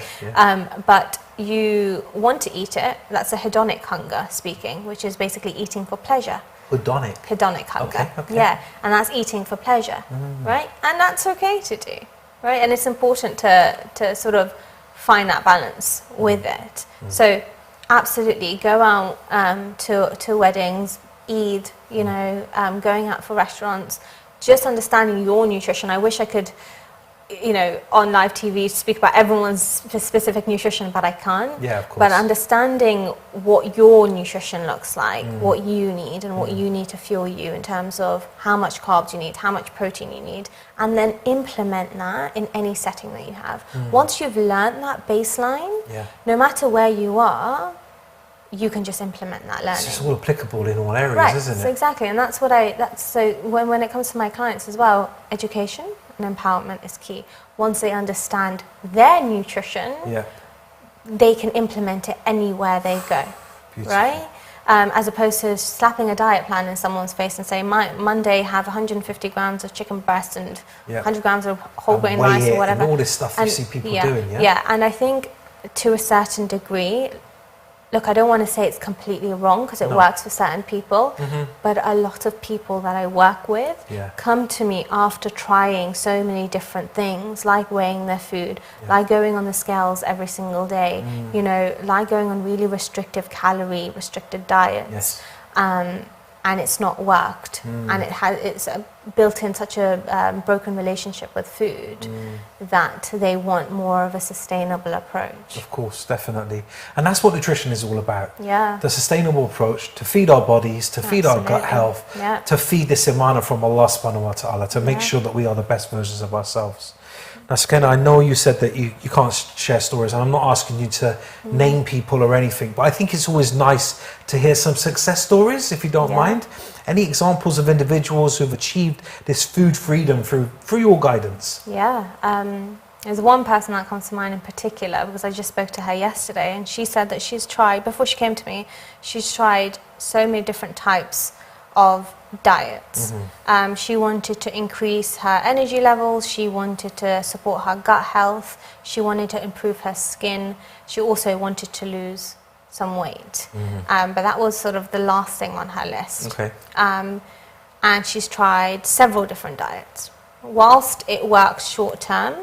But you want to eat it. That's a hedonic hunger speaking, which is basically eating for pleasure. Hedonic. Hedonic hunger. Okay. Yeah, and that's eating for pleasure, right? And that's okay to do, right? And it's important to sort of find that balance with it. So absolutely go out to weddings, Eid, you know, going out for restaurants, just understanding your nutrition. I wish I could, you know, on live TV speak about everyone's specific nutrition, but I can't. Yeah, of course. But understanding what your nutrition looks like, what you need, and what you need to fuel you in terms of how much carbs you need, how much protein you need, and then implement that in any setting that you have. Once you've learned that baseline, no matter where you are, you can just implement that learning. It's just all applicable in all areas, Right, isn't so it? exactly, and that's what so when it comes to my clients as well, education and empowerment is key. Once they understand their nutrition, they can implement it anywhere they go. Beautiful. Right? As opposed to slapping a diet plan in someone's face and saying, Monday have 150 grams of chicken breast and 100 grams of whole grain rice or whatever. And all this stuff you see people doing, Yeah, and I think to a certain degree, look, I don't want to say it's completely wrong because it works for certain people, but a lot of people that I work with come to me after trying so many different things, like weighing their food, like going on the scales every single day, you know, like going on really restricted diets. And and it's not worked, and it's built in such a broken relationship with food that they want more of a sustainable approach. Of course, definitely. And that's what nutrition is all about. Yeah. The sustainable approach to feed our bodies, to feed our gut health, to feed this imana from Allah subhanahu wa ta'ala, to make sure that we are the best versions of ourselves. Now, Sakina, I know you said that you can't share stories, and I'm not asking you to name people or anything, but I think it's always nice to hear some success stories, if you don't mind. Any examples of individuals who've achieved this food freedom through your guidance? Yeah. There's one person that comes to mind in particular, because I just spoke to her yesterday, and she said that she's tried, before she came to me, she's tried so many different types of diets. She wanted to increase her energy levels, she wanted to support her gut health, she wanted to improve her skin, she also wanted to lose some weight. But that was sort of the last thing on her list. Okay. And she's tried several different diets. Whilst it works short term,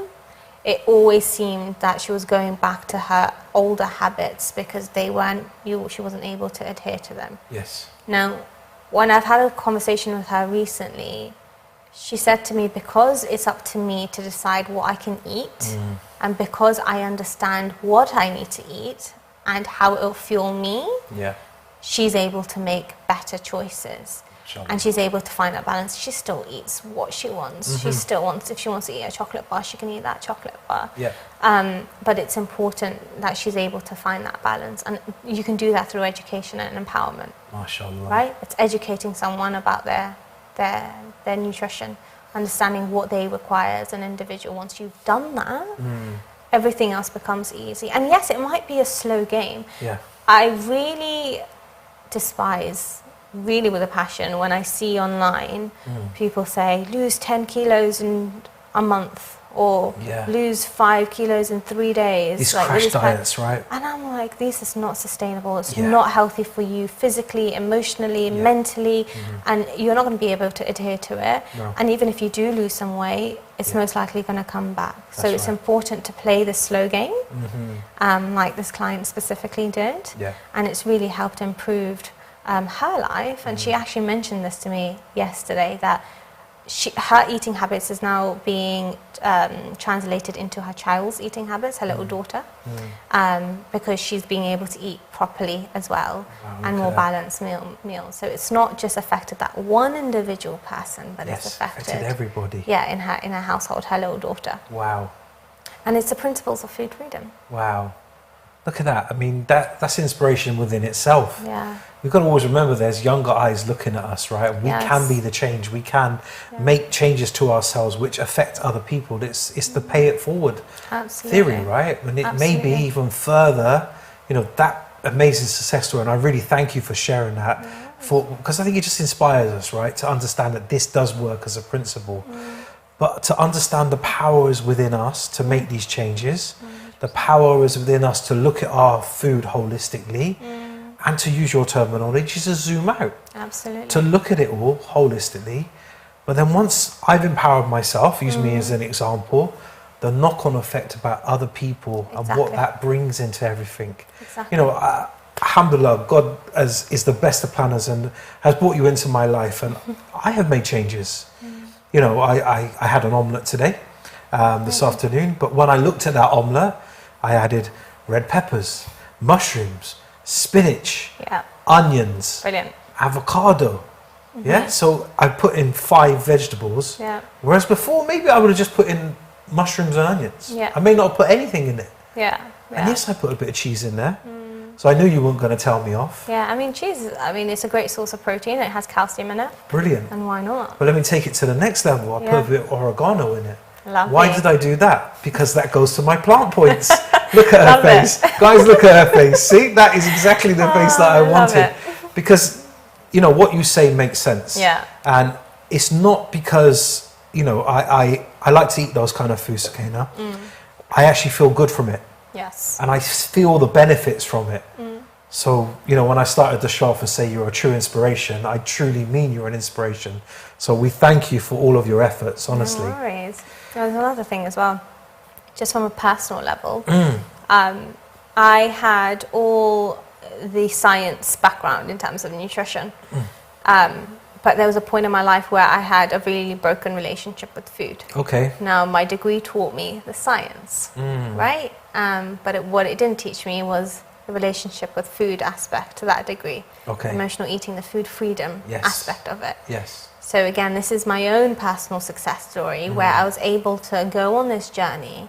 it always seemed that she was going back to her older habits because she wasn't able to adhere to them. Yes. Now, when I've had a conversation with her recently, she said to me, because it's up to me to decide what I can eat, and because I understand what I need to eat and how it'll fuel me, she's able to make better choices. And she's able to find that balance. She still eats what she wants. She still wants, if she wants to eat a chocolate bar, she can eat that chocolate bar. But it's important that she's able to find that balance. And you can do that through education and empowerment. MashaAllah. Right? It's educating someone about their nutrition, understanding what they require as an individual. Once you've done that, everything else becomes easy. And yes, it might be a slow game. I really despise, really with a passion, when I see online people say lose 10 kilos in a month, or lose 5 kilos in 3 days. These crash diets, right? And I'm like, this is not sustainable. It's not healthy for you physically, emotionally, mentally, and you're not going to be able to adhere to it. And even if you do lose some weight, it's most likely going to come back. So it's important to play the slow game, like this client specifically did. And it's really helped improve her life. And she actually mentioned this to me yesterday, that her eating habits is now being translated into her child's eating habits, her little daughter, because she's being able to eat properly as well, and more balanced meals. So it's not just affected that one individual person, but it's affected everybody. Yeah, in her household, her little daughter. Wow. And it's the principles of food freedom. Wow. Look at that. I mean, that's inspiration within itself. Yeah. We've got to always remember there's younger eyes looking at us, right? We can be the change. We can make changes to ourselves which affect other people. It's the pay it forward theory, right? And it may be even further, that amazing success story. And I really thank you for sharing that, because I think it just inspires us, right? To understand that this does work as a principle. But to understand the power is within us to make these changes. The power is within us to look at our food holistically, and to use your terminology, to zoom out. Absolutely. To look at it all holistically. But then once I've empowered myself, use me as an example, the knock-on effect about other people and what that brings into everything. Alhamdulillah, God is the best of planners and has brought you into my life, and I have made changes. I had an omelette today, this afternoon, but when I looked at that omelette, I added red peppers, mushrooms, spinach, onions, avocado. So I put in 5 vegetables, whereas before maybe I would have just put in mushrooms and onions. I may not have put anything in it. And yes, I put a bit of cheese in there. So I knew you weren't going to tell me off. Cheese, it's a great source of protein. It has calcium in it. Brilliant. And why not? But let me take it to the next level. I put a bit of oregano in it. Lovely. Why did I do that? Because that goes to my plant points. Look at her face. Guys, look at her face. See, that is exactly the face that I wanted. Because, what you say makes sense. And it's not because, I like to eat those kind of foods, Sakina. I actually feel good from it. Yes. And I feel the benefits from it. So, when I started the show off and say you're a true inspiration, I truly mean you're an inspiration. So we thank you for all of your efforts, honestly. No worries. There's another thing as well, just from a personal level. I had all the science background in terms of nutrition. But there was a point in my life where I had a really broken relationship with food. Okay. Now, my degree taught me the science, right? But what it didn't teach me was the relationship with food aspect to that degree. Okay. Emotional eating, the food freedom aspect of it. Yes. So again, this is my own personal success story where I was able to go on this journey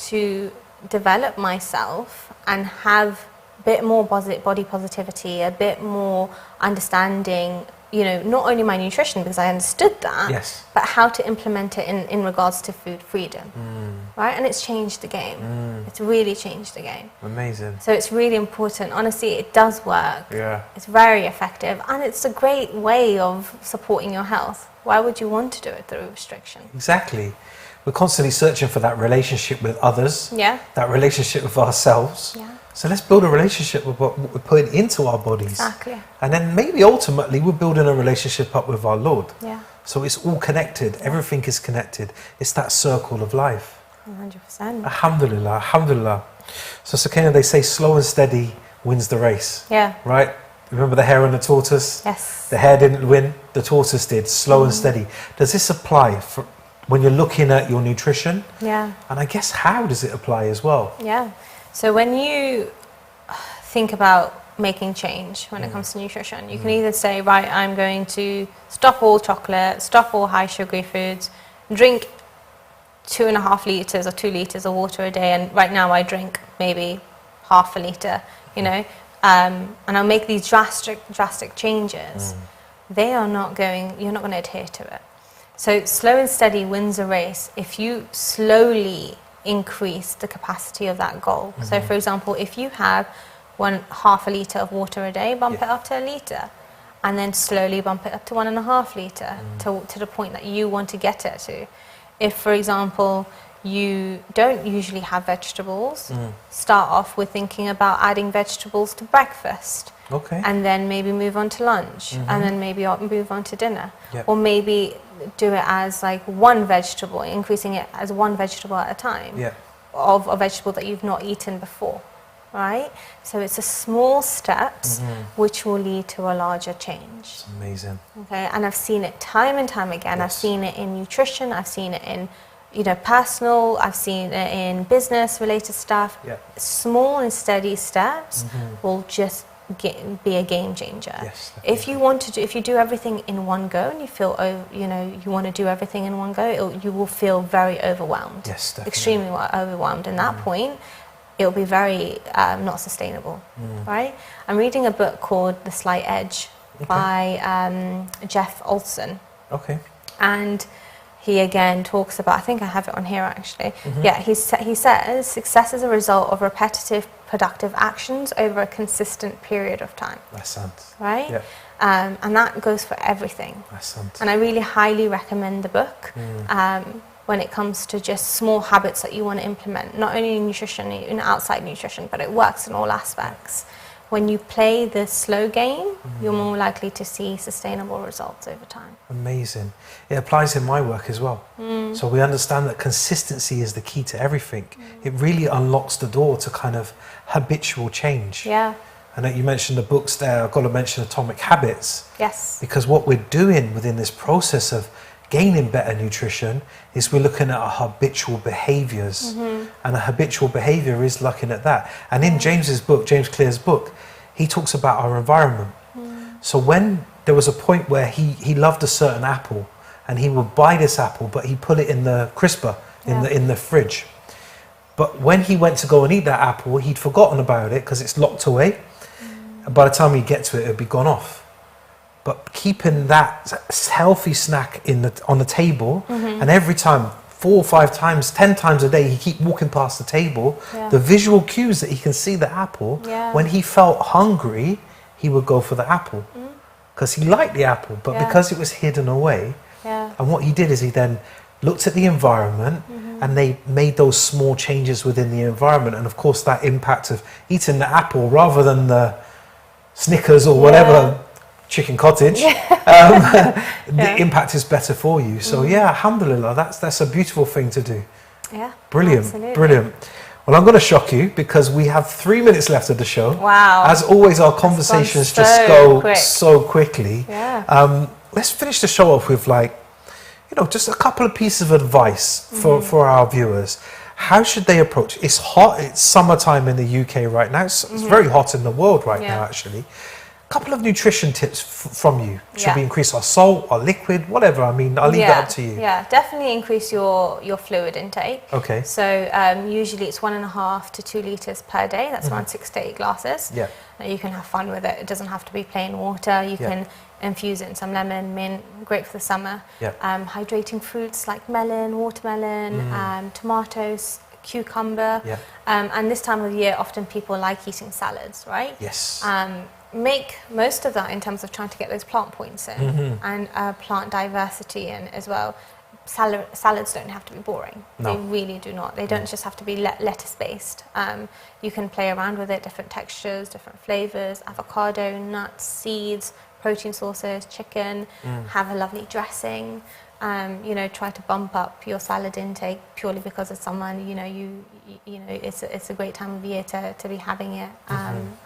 to develop myself and have a bit more body positivity, a bit more understanding, you know, not only my nutrition, because I understood that, but how to implement it in regards to food freedom, right? And it's changed the game. It's really changed the game. Amazing. So it's really important. Honestly, it does work. Yeah. It's very effective, and it's a great way of supporting your health. Why would you want to do it through restriction? Exactly. We're constantly searching for that relationship with others, that relationship with ourselves. So let's build a relationship with what we're putting into our bodies. Exactly. And then maybe ultimately we're building a relationship up with our Lord. Yeah. So it's all connected. Everything is connected. It's that circle of life. 100%. Alhamdulillah, alhamdulillah. So Sakina, they say slow and steady wins the race. Yeah. Right? Remember the hare and the tortoise? Yes. The hare didn't win, the tortoise did. Slow and steady. Does this apply for when you're looking at your nutrition? Yeah. And I guess how does it apply as well? Yeah. So when you think about making change when it comes to nutrition, you can either say, right, I'm going to stop all chocolate, stop all high sugary foods, drink 2.5 litres or 2 litres of water a day, and right now I drink maybe half a litre, you know, and I'll make these drastic changes. They are not going, you're not going to adhere to it. So slow and steady wins a race if you slowly increase the capacity of that goal. So for example, if you have half a litre of water a day, bump it up to 1 litre, and then slowly bump it up to 1.5 litre to the point that you want to get it to. If, for example, you don't usually have vegetables, start off with thinking about adding vegetables to breakfast. Okay. And then maybe move on to lunch, and then maybe move on to dinner. Yep. Or maybe do it as like one vegetable, increasing it as one vegetable at a time of a vegetable that you've not eaten before, right? So it's a small steps which will lead to a larger change. It's amazing. Okay, and I've seen it time and time again. I've seen it in nutrition, I've seen it in, you know, personal, I've seen it in business related stuff. Small and steady steps will just be a game changer. Yes, if you do everything in one go and you feel, you know, you want to do everything in one go, you will feel very overwhelmed. Yes, definitely. Extremely overwhelmed. And that point, it'll be very not sustainable, right? I'm reading a book called The Slight Edge by Jeff Olson. Okay. And he again talks about, I think I have it on here actually. Yeah, he says success is a result of repetitive productive actions over a consistent period of time. That's sense. Right? Yeah. And that goes for everything. That's sense. And I really highly recommend the book when it comes to just small habits that you want to implement, not only in nutrition, in outside nutrition, but it works in all aspects. When you play the slow game, you're more likely to see sustainable results over time. Amazing. It applies in my work as well. So we understand that consistency is the key to everything. It really unlocks the door to kind of habitual change. Yeah. I know you mentioned the books there. I've got to mention Atomic Habits. Yes. Because what we're doing within this process of gaining better nutrition is we're looking at our habitual behaviors. And a habitual behavior is looking at that. And in James's book, James Clear's book, he talks about our environment. So when there was a point where he loved a certain apple and he would buy this apple, but he put it in the crisper, in the fridge. But when he went to go and eat that apple, he'd forgotten about it because it's locked away. And by the time he'd get to it, it'd be gone off. But keeping that healthy snack on the table, and every time, 4 or 5 times, 10 times a day, he keep walking past the table, the visual cues that he can see the apple, when he felt hungry, he would go for the apple. Because he liked the apple, but because it was hidden away, and what he did is he then looked at the environment and they made those small changes within the environment. And of course that impact of eating the apple rather than the Snickers or whatever, chicken cottage, the impact is better for you. So alhamdulillah, that's a beautiful thing to do. Yeah, Brilliant, absolutely. brilliant. Well, I'm going to shock you because we have 3 minutes left of the show. Wow. As always, our conversations so just go quick. so quickly. Yeah. Let's finish the show off with just a couple of pieces of advice for our viewers. How should they approach? It's hot. It's summertime in the UK right now. It's very hot in the world right now, actually. A couple of nutrition tips from you. Should we increase our salt or liquid, whatever? I mean, I'll leave that up to you. Yeah, definitely increase your fluid intake. Okay. So usually it's 1.5 to 2 litres per day. That's around 6 to 8 glasses. Yeah. Now you can have fun with it. It doesn't have to be plain water. You can infuse it in some lemon, mint, great for the summer. Yeah. Hydrating fruits like melon, watermelon, tomatoes, cucumber. Yeah. And this time of year, often people like eating salads, right? Yes. Make most of that in terms of trying to get those plant points in and plant diversity in as well. Salads don't have to be boring. No. They really do not. They don't just have to be lettuce based. You can play around with it, different textures, different flavors, avocado, nuts, seeds, protein sources, chicken, have a lovely dressing. Try to bump up your salad intake purely because of someone, it's a great time of year to be having it.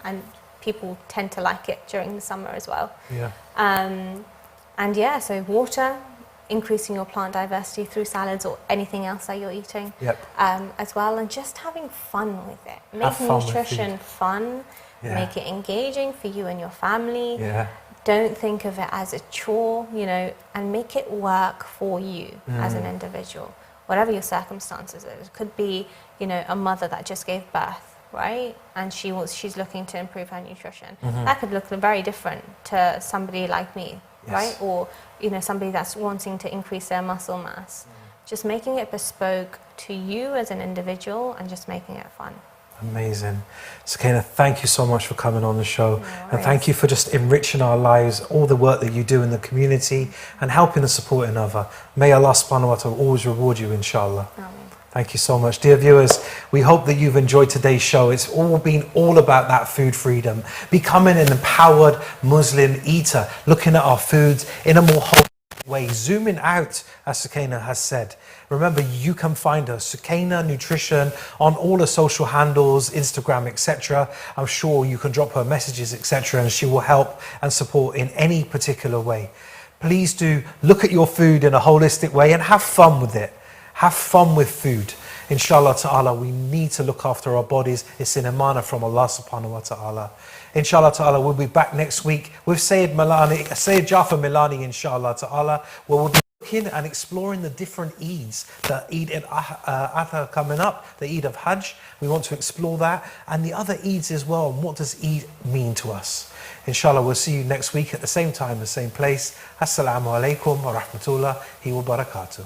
And people tend to like it during the summer as well. Yeah. So water, increasing your plant diversity through salads or anything else that you're eating as well, and just having fun with it. Make nutrition fun, make it engaging for you and your family. Don't think of it as a chore, and make it work for you as an individual, whatever your circumstances is. It could be, a mother that just gave birth, right? And she's looking to improve her nutrition. That could look very different to somebody like me, right? Or somebody that's wanting to increase their muscle mass. Just making it bespoke to you as an individual and just making it fun. Amazing. Sukaina, thank you so much for coming on the show. And thank you for just enriching our lives, all the work that you do in the community and helping and supporting others. May Allah subhanahu wa ta'ala always reward you, inshallah. Thank you so much. Dear viewers, we hope that you've enjoyed today's show. It's been all about that food freedom, becoming an empowered Muslim eater, looking at our foods in a more whole way, zooming out, as Sukaina has said. Remember, you can find her, Sukaina Nutrition, on all the social handles, Instagram, etc. I'm sure you can drop her messages, etc., and she will help and support in any particular way. Please do look at your food in a holistic way and have fun with it. Have fun with food. Inshallah ta'ala, we need to look after our bodies. It's an amana from Allah subhanahu wa ta'ala. Inshallah ta'ala, we'll be back next week with Sayyid Jafar Milani, inshallah ta'ala, where we'll be looking and exploring the different Eids. The Eid al-Adha coming up, the Eid of Hajj. We want to explore that. And the other Eids as well. And what does Eid mean to us? Inshallah, we'll see you next week at the same time, the same place. Assalamu alaikum wa rahmatullahi wa barakatuh.